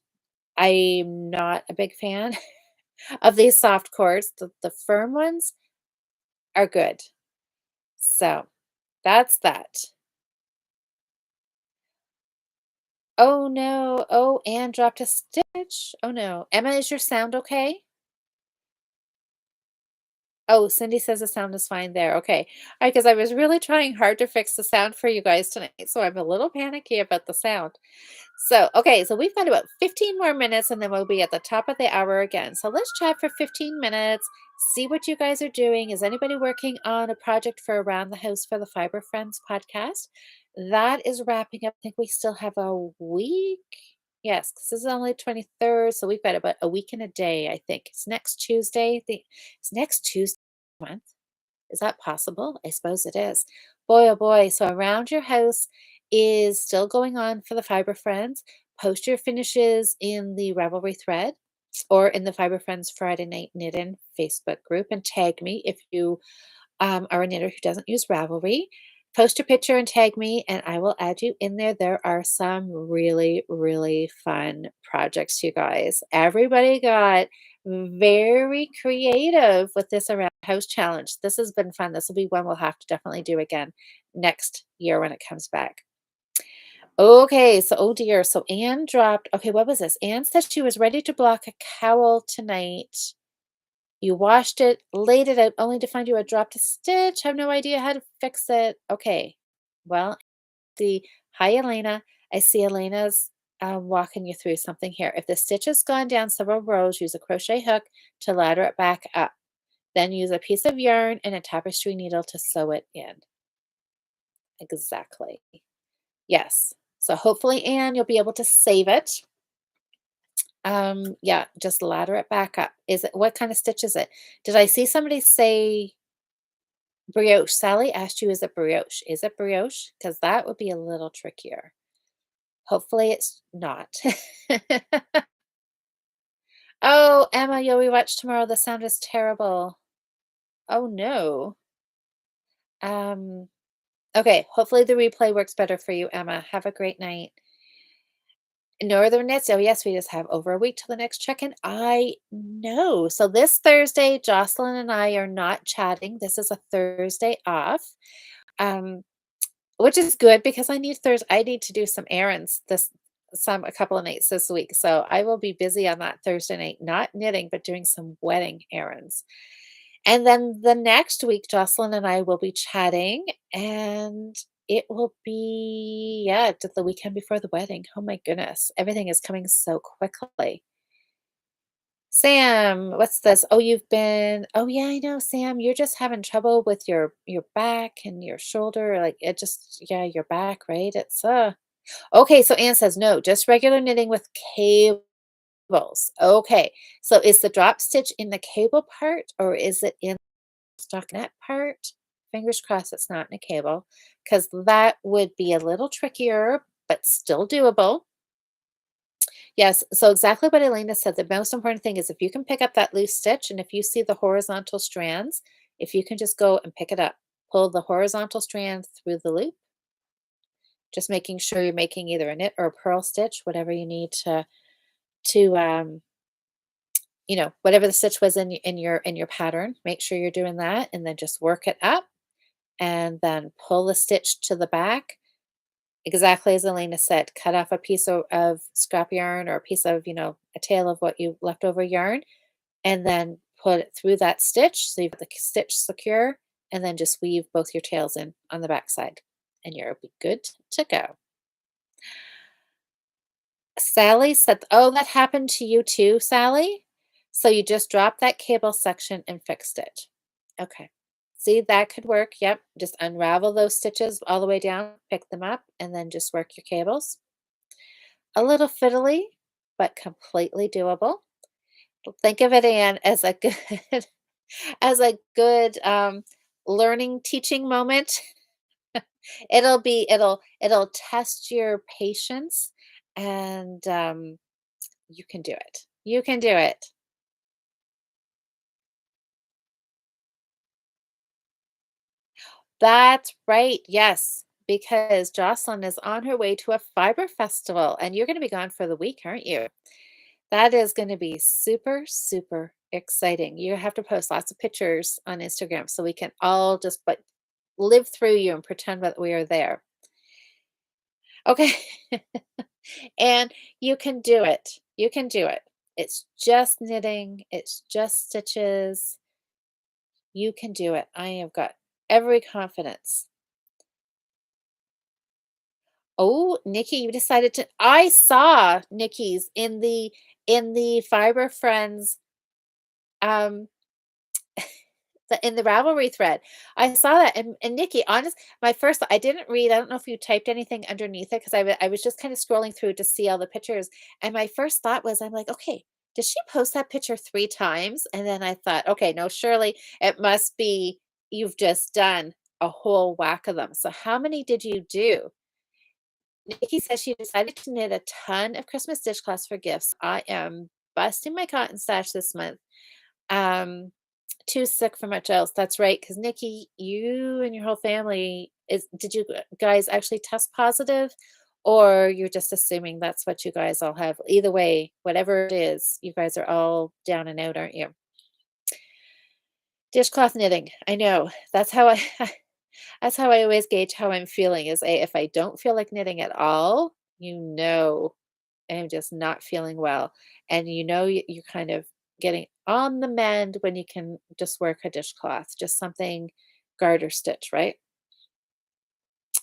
I'm not a big fan of these soft cords. The firm ones are good. So that's that. Oh no. Oh, Anne dropped a stitch. Oh no. Emma, is your sound okay? Oh, Cindy says the sound is fine there. Okay. All right, because I was really trying hard to fix the sound for you guys tonight. So I'm a little panicky about the sound. So, okay, so we've got about 15 more minutes and then we'll be at the top of the hour again. So let's chat for 15 minutes, see what you guys are doing. Is anybody working on a project for Around the House for the Fiber Friends podcast? That is wrapping up. I think we still have a week. Yes, this is only 23rd. So we've got about a week and a day, I think. It's next Tuesday. It's next Tuesday month. Is that possible? I suppose it is. Boy, oh boy. So Around Your House is still going on for the Fiber Friends. Post your finishes in the Ravelry thread or in the Fiber Friends Friday Night Knit-In Facebook group and tag me if you are a knitter who doesn't use Ravelry. Post a picture and tag me, and I will add you in there. There are some really, really fun projects, you guys. Everybody got very creative with this Around House challenge. This has been fun. This will be one we'll have to definitely do again next year when it comes back. Okay, so oh dear. So Anne dropped, okay, what was this? Anne said she was ready to block a cowl tonight. You washed it, laid it out, only to find you had dropped a stitch. Have no idea how to fix it. Okay. Well, the hi, Elena. I see Elena's walking you through something here. If the stitch has gone down several rows, use a crochet hook to ladder it back up. Then use a piece of yarn and a tapestry needle to sew it in. Exactly. Yes. So hopefully, Anne, you'll be able to save it. Yeah, just ladder it back up. Is it what kind of stitch is it? Did I see somebody say brioche? Sally asked you, is it brioche? Is it brioche? Because that would be a little trickier. Hopefully it's not. Oh, Emma, you'll rewatch tomorrow. The sound is terrible. Oh, no. Um, okay, hopefully the replay works better for you, Emma. Have a great night. Northern Knits. Oh, yes, we just have over a week till the next check-in. I know. So this Thursday, Jocelyn and I are not chatting. This is a Thursday off. Um, which is good because I need to do some errands a couple of nights this week. So I will be busy on that Thursday night, not knitting, but doing some wedding errands. And then the next week, Jocelyn and I will be chatting, and it will be, yeah, just the weekend before the wedding. Oh my goodness. Everything is coming so quickly. Sam, what's this? Oh yeah, I know, Sam, you're just having trouble with your back and your shoulder, like it just yeah, your back, right? It's okay, so Anne says no, just regular knitting with cables. Okay. So is the drop stitch in the cable part or is it in the stockinette part? Fingers crossed it's not in a cable, because that would be a little trickier, but still doable. Yes, so exactly what Elena said. The most important thing is if you can pick up that loose stitch and if you see the horizontal strands, if you can just go and pick it up, pull the horizontal strand through the loop, just making sure you're making either a knit or a purl stitch, whatever you need to whatever the stitch was in your pattern, make sure you're doing that and then just work it up and then pull the stitch to the back. Exactly as Elena said, cut off a piece of scrap yarn or a piece of, a tail of what you left over yarn and then put it through that stitch so you've got the stitch secure and then just weave both your tails in on the back side and you'll be good to go. Sally said, oh, that happened to you too, Sally? So you just dropped that cable section and fixed it. Okay. See, that could work. Yep. Just unravel those stitches all the way down, pick them up, and then just work your cables. A little fiddly, but completely doable. Think of it, Anne, as a good as a good learning teaching moment. It'll test your patience and you can do it. You can do it. That's right. Yes, because Jocelyn is on her way to a fiber festival and you're going to be gone for the week, aren't you? That is going to be super, super exciting. You have to post lots of pictures on Instagram so we can all just but live through you and pretend that we are there. Okay. And you can do it. You can do it. It's just knitting, it's just stitches. You can do it. I have got every confidence. Oh, Nikki, you decided to I saw Nikki's in the Fiber Friends um in the Ravelry thread. I saw that and Nikki, honest my first I didn't read, I don't know if you typed anything underneath it because I was just kind of scrolling through to see all the pictures. And my first thought was, I'm like, okay, did she post that picture 3 times? And then I thought, okay, no, surely it must be you've just done a whole whack of them. So how many did you do? Nikki says she decided to knit a ton of Christmas dishcloths for gifts. I am busting my cotton stash this month. Um, Too sick for much else. That's right, because Nikki, you and your whole family did you guys actually test positive, or you're just assuming that's what you guys all have? Either way, whatever it is, you guys are all down and out, aren't you? Dishcloth knitting. I know. That's how I always gauge how I'm feeling is if I don't feel like knitting at all, I'm just not feeling well. And you're kind of getting on the mend when you can just work a dishcloth, just something garter stitch, right?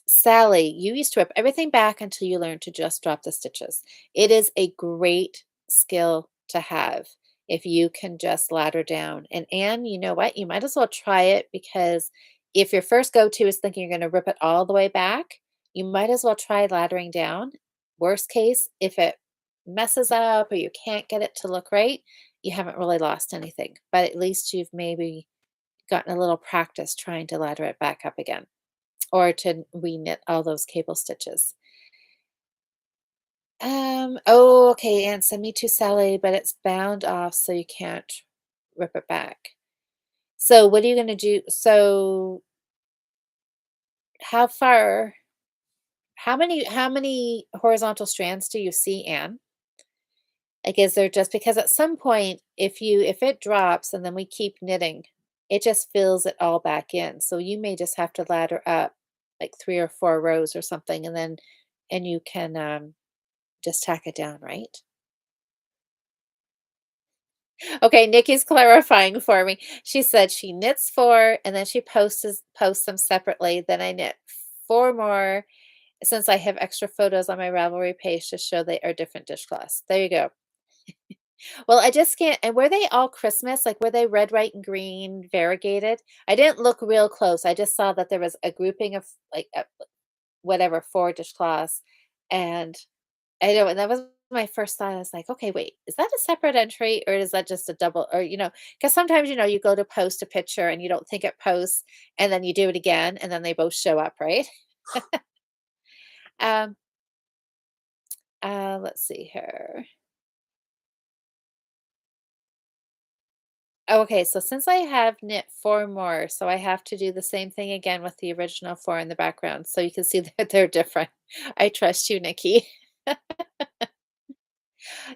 Sally, you used to rip everything back until you learned to just drop the stitches. It is a great skill to have if you can just ladder down. And Anne, you know what? You might as well try it because if your first go-to is thinking you're going to rip it all the way back, you might as well try laddering down. Worst case, if it messes up or you can't get it to look right, you haven't really lost anything. But at least you've maybe gotten a little practice trying to ladder it back up again or to re-knit all those cable stitches. Oh, okay, and send me to Sally, but it's bound off, so you can't rip it back. So what are you gonna do? So how far how many horizontal strands do you see, Anne? Like, is there just because at some point, if it drops and then we keep knitting, it just fills it all back in. So you may just have to ladder up like 3 or 4 rows or something, and you can, just tack it down, right? Okay, Nikki's clarifying for me. She said she knits 4 and then she posts them separately. Then I knit 4 more since I have extra photos on my Ravelry page to show they are different dishcloths. There you go. Well, I just can't and were they all Christmas? Like, were they red, white, and green variegated? I didn't look real close. I just saw that there was a grouping of, like, whatever, 4 dishcloths, and I know, and that was my first thought. I was like, "Okay, wait, is that a separate entry, or is that just a double?" Or, because sometimes, you go to post a picture and you don't think it posts, and then you do it again, and then they both show up, right? Um, let's see here. Okay, so since I have knit 4 more, so I have to do the same thing again with the original 4 in the background, so you can see that they're different. I trust you, Nikki.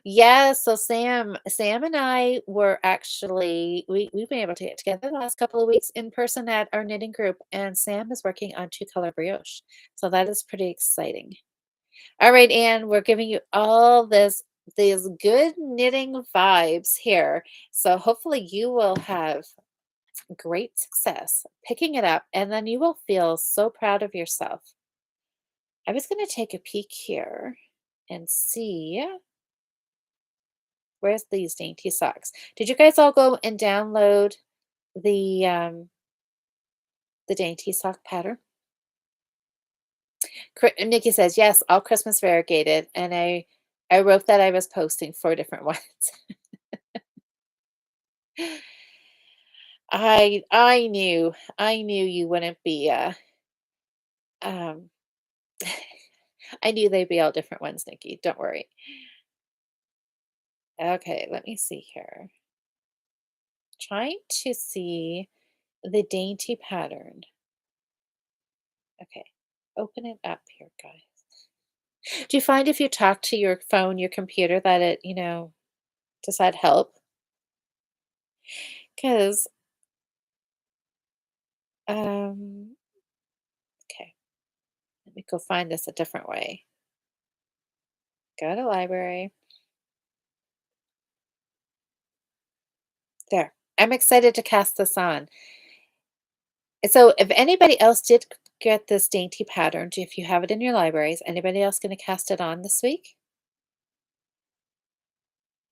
Yeah, so Sam and I were actually we've been able to get together the last couple of weeks in person at our knitting group, and Sam is working on two color brioche. So that is pretty exciting. All right, Anne, we're giving you all these good knitting vibes here. So hopefully you will have great success picking it up, and then you will feel so proud of yourself. I was going to take a peek here and see where's these dainty socks. Did you guys all go and download the dainty sock pattern? Nikki says yes, all Christmas variegated, and I wrote that I was posting 4 different ones. I knew you wouldn't be um I knew they'd be all different ones, Nikki. Don't worry. Okay, let me see here. Trying to see the dainty pattern. Okay, open it up here, guys. Do you find if you talk to your phone, your computer, that does that help? Because, um, okay, let me go find this a different way. Go to library. There. I'm excited to cast this on. And so, if anybody else did get this dainty pattern, if you have it in your libraries, anybody else going to cast it on this week?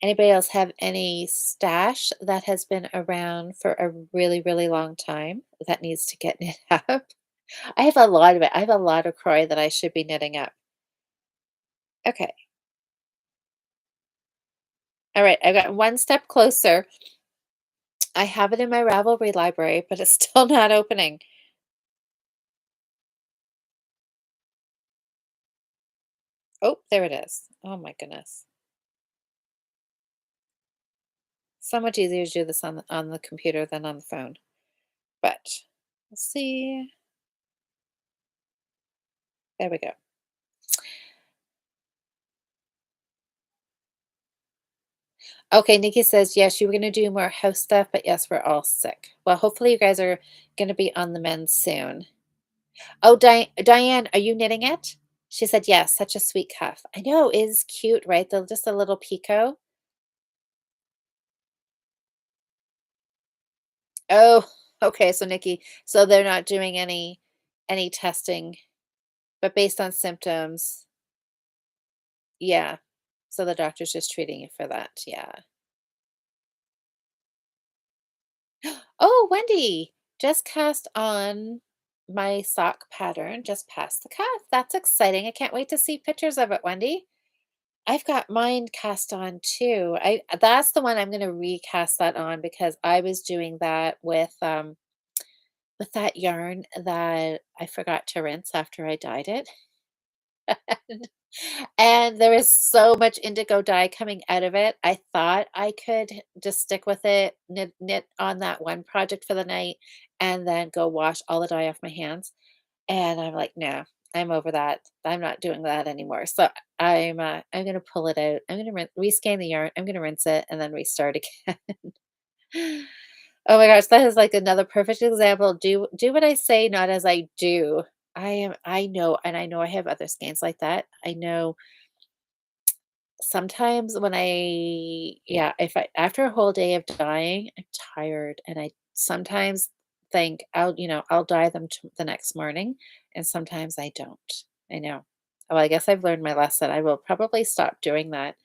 Anybody else have any stash that has been around for a really, really long time that needs to get knit up? I have a lot of it. I have a lot of croy that I should be knitting up. Okay. All right. I got one step closer. I have it in my Ravelry library, but it's still not opening. Oh, there it is. Oh my goodness. So much easier to do this on the computer than on the phone. But let's see. There we go. Okay, Nikki says, yes, you were going to do more house stuff, but yes, we're all sick. Well, hopefully you guys are going to be on the mend soon. Oh, Diane, are you knitting it? She said, yes, such a sweet cuff. I know, it is cute, right? Just a little picot. Oh, okay. So Nikki, so they're not doing any testing, but based on symptoms, yeah. So the doctor's just treating you for that. Yeah. Oh, Wendy, just cast on my sock pattern just past the cuff. That's exciting. I can't wait to see pictures of it, Wendy. I've got mine cast on too. I That's the one I'm going to recast that on because I was doing that with that yarn that I forgot to rinse after I dyed it. And there was so much indigo dye coming out of it. I thought I could just stick with it, knit on that one project for the night, and then go wash all the dye off my hands. And I'm like, "No, I'm over that. I'm not doing that anymore." So I'm gonna pull it out. I'm gonna rescan the yarn. I'm gonna rinse it and then restart again. Oh my gosh, that is like another perfect example. Do what I say, not as I do. I know, and I know I have other skeins like that. I know sometimes when yeah, if I after a whole day of dyeing, I'm tired and I sometimes think I'll dye them the next morning, and sometimes I don't. I know. Well, I guess I've learned my lesson. I will probably stop doing that.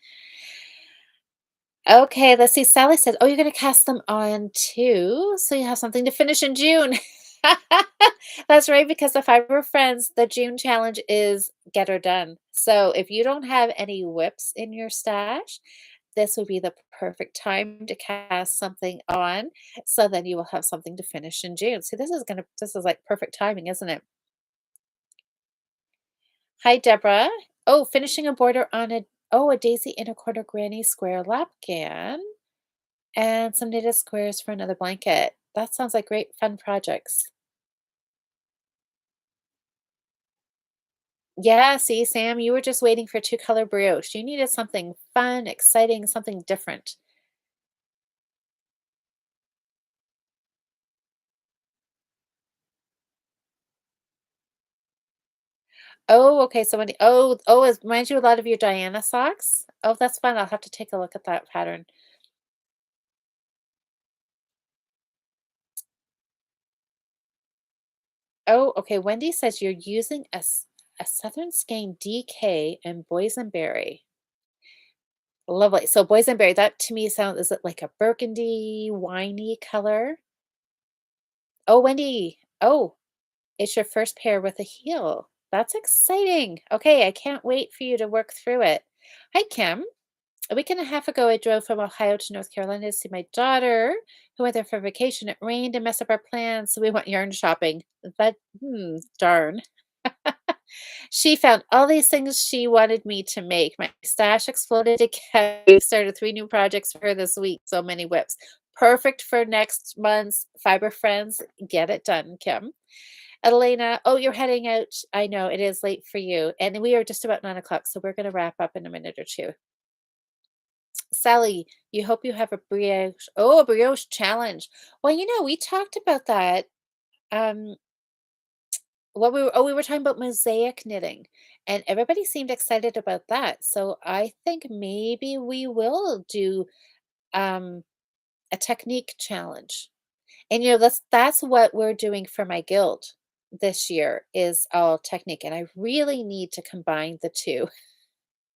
Okay, let's see. Sally said, "Oh, you're gonna cast them on too, so you have something to finish in June." That's right, because the Fiber Friends, the June challenge is get her done. So if you don't have any whips in your stash, this would be the perfect time to cast something on, so then you will have something to finish in June. See, this is like perfect timing, isn't it? Hi, Deborah. Oh, finishing a border on a daisy in a quarter granny square lapgan. And some knitted squares for another blanket. That sounds like great fun projects. Yeah, see, Sam, you were just waiting for two-color brioche. You needed something fun, exciting, something different. Oh, okay. So it reminds you a lot of your Diana socks. Oh, that's fun. I'll have to take a look at that pattern. Oh, okay. Wendy says you're using a Southern Skein DK and boysenberry. Lovely. So boysenberry, that to me sounds, is it like a burgundy, winey color? Oh, Wendy. Oh, it's your first pair with a heel. That's exciting. Okay, I can't wait for you to work through it. Hi, Kim. A week and a half ago, I drove from Ohio to North Carolina to see my daughter, who went there for vacation. It rained and messed up our plans, so we went yarn shopping. Darn. She found all these things she wanted me to make. My stash exploded again. We started three new projects for her this week. So many whips. Perfect for next month's Fiber Friends. Get it done, Kim. Elena, oh, you're heading out. I know it is late for you. And we are just about 9 o'clock, so we're going to wrap up in a minute or two. Sally, you hope you have a brioche. Oh, a brioche challenge. Well, we talked about that. Um, we were talking about mosaic knitting, and everybody seemed excited about that. So I think maybe we will do um a technique challenge. And that's what we're doing for my guild this year is all technique. And I really need to combine the two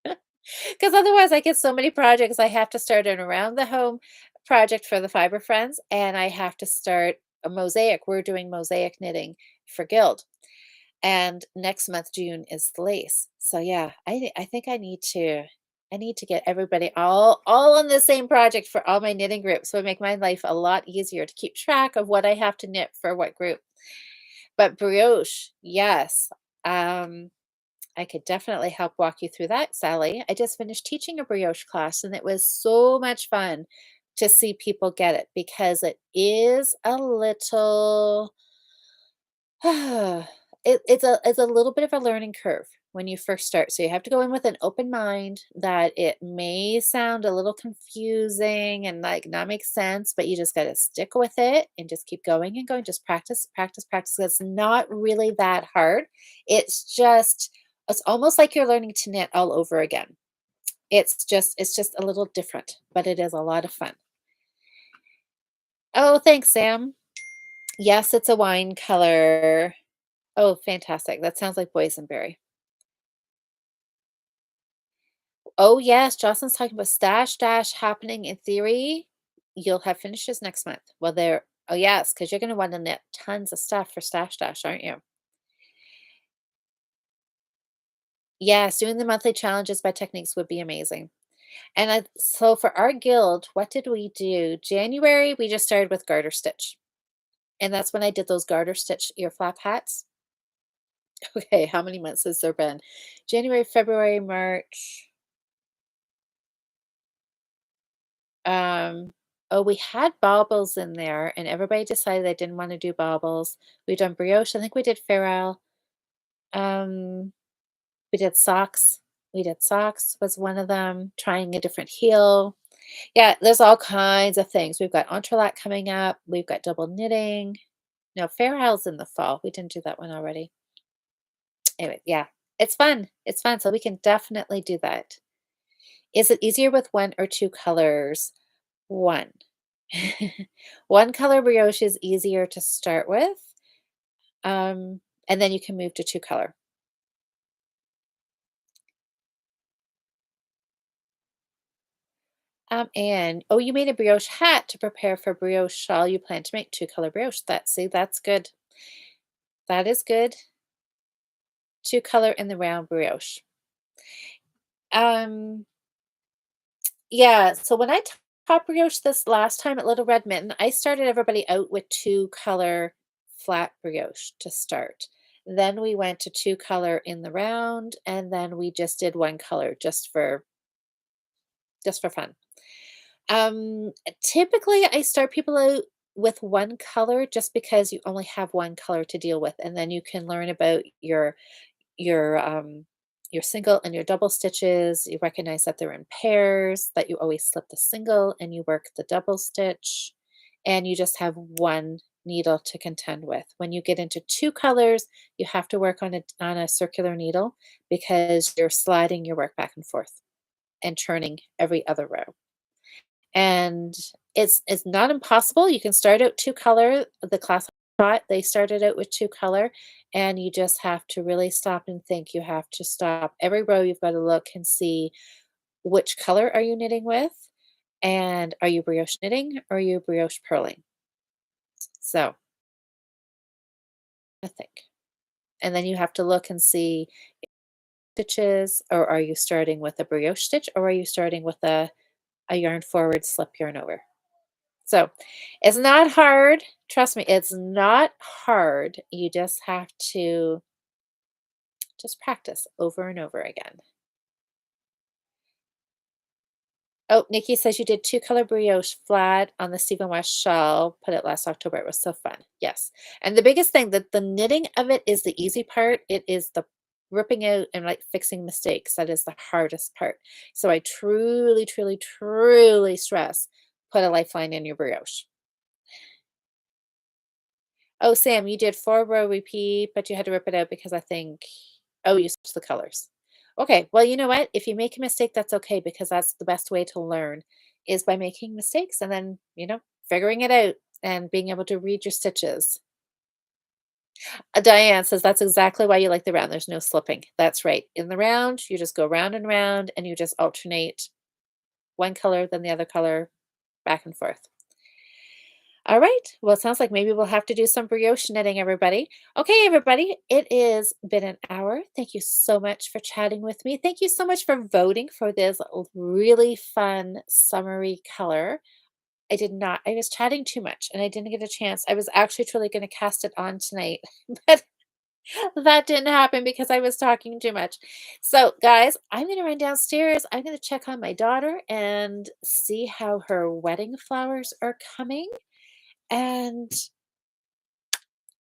because otherwise I get so many projects. I have to start an around the home project for the Fiber Friends, and I have to start a mosaic. We're doing mosaic knitting for guild. And next month, June, is the lace. So yeah, I think I need to get everybody all on the same project for all my knitting groups. So it make my life a lot easier to keep track of what I have to knit for what group. But brioche, yes. Um, I could definitely help walk you through that, Sally. I just finished teaching a brioche class and it was so much fun to see people get it because it is a little it's a little bit of a learning curve when you first start. So you have to go in with an open mind that it may sound a little confusing and like not make sense, but you just got to stick with it and just keep going and going. Just practice, practice, practice. It's not really that hard. It's almost like you're learning to knit all over again. It's just a little different, but it is a lot of fun. Oh, thanks, Sam. Yes, it's a wine color. Oh, fantastic. That sounds like boysenberry. Oh, yes, Jocelyn's talking about stash dash happening in theory. You'll have finishes next month. Well, oh, yes, because you're going to want to knit tons of stuff for stash dash, aren't you? Yes, doing the monthly challenges by techniques would be amazing. And so for our guild, what did we do? January, we just started with garter stitch. And that's when I did those garter stitch ear flap hats. Okay, how many months has there been? January, February, March. Um, oh, we had baubles in there, and everybody decided they didn't want to do baubles. We've done brioche. I think we did Farrell. Um, we did socks. We did socks was one of them. Trying a different heel. Yeah, there's all kinds of things. We've got entrelac coming up. We've got double knitting. No, Farrell's in the fall. We didn't do that one already. Anyway, yeah, it's fun. It's fun. So we can definitely do that. Is it easier with one or two colors? One. One color brioche is easier to start with, and then you can move to two color. And oh, you made a brioche hat to prepare for brioche shawl. You plan to make two color brioche. See, that's good. That is good. Two color in the round brioche. Um, yeah. So when I taught brioche this last time at Little Red Mitten, I started everybody out with two color flat brioche to start. Then we went to two color in the round, and then we just did one color just for fun. Typically, I start people out with one color just because you only have one color to deal with, and then you can learn about your your single and your double stitches. You recognize that they're in pairs, that you always slip the single and you work the double stitch, and you just have one needle to contend with. When you get into two colors, you have to work on a circular needle because you're sliding your work back and forth and turning every other row. And it's not impossible. You can start out two color. The class I taught, they started out with two color, and you just have to really stop and think. You have to stop every row. You've got to look and see which color are you knitting with, and are you brioche knitting or are you brioche purling? So I think, and then you have to look and see stitches, or are you starting with a brioche stitch, or are you starting with a yarn forward, slip yarn over? So, it's not hard. Trust me, it's not hard. You just have to just practice over and over again. Oh, Nikki says you did two color brioche flat on the Stephen West shawl. Put it last October. It was so fun. Yes. And the biggest thing that the knitting of it is the easy part. It is the ripping out and like fixing mistakes that is the hardest part. So I truly, truly, truly stress put a lifeline in your brioche. Oh, Sam, you did 4-row repeat, but you had to rip it out because I think oh, you switched the colors. Okay, well, you know what? If you make a mistake, that's okay because that's the best way to learn is by making mistakes and then, figuring it out and being able to read your stitches. Diane says that's exactly why you like the round. There's no slipping. That's right. In the round, you just go round and round and you just alternate one color, then the other color, back and forth. All right. Well, it sounds like maybe we'll have to do some brioche knitting, everybody. Okay, everybody, it has been an hour. Thank you so much for chatting with me. Thank you so much for voting for this really fun summery color. I was chatting too much and I didn't get a chance. I was actually truly going to cast it on tonight, but that didn't happen because I was talking too much. So, guys, I'm going to run downstairs. I'm going to check on my daughter and see how her wedding flowers are coming. And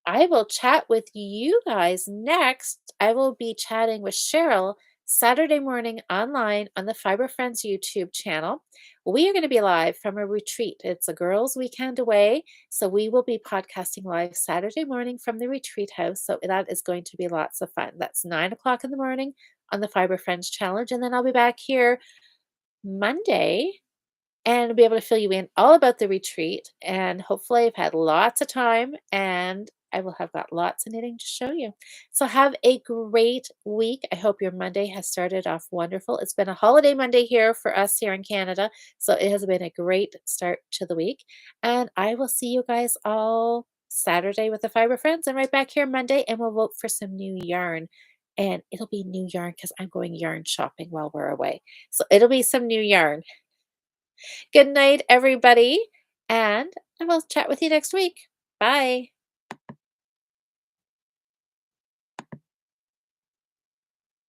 I will chat with you guys next. I will be chatting with Cheryl Saturday morning online on the Fiber Friends YouTube channel. We are going to be live from a retreat. It's a girls' weekend away. So we will be podcasting live Saturday morning from the retreat house. So that is going to be lots of fun. That's 9 o'clock in the morning on the Fiber Friends Challenge. And then I'll be back here Monday and be able to fill you in all about the retreat. And hopefully, I've had lots of time and I will have got lots of knitting to show you. So, have a great week. I hope your Monday has started off wonderful. It's been a holiday Monday here for us here in Canada. So, it has been a great start to the week. And I will see you guys all Saturday with the Fiber Friends and right back here Monday. And we'll vote for some new yarn. And it'll be new yarn because I'm going yarn shopping while we're away. So, it'll be some new yarn. Good night, everybody, and I will chat with you next week. Bye.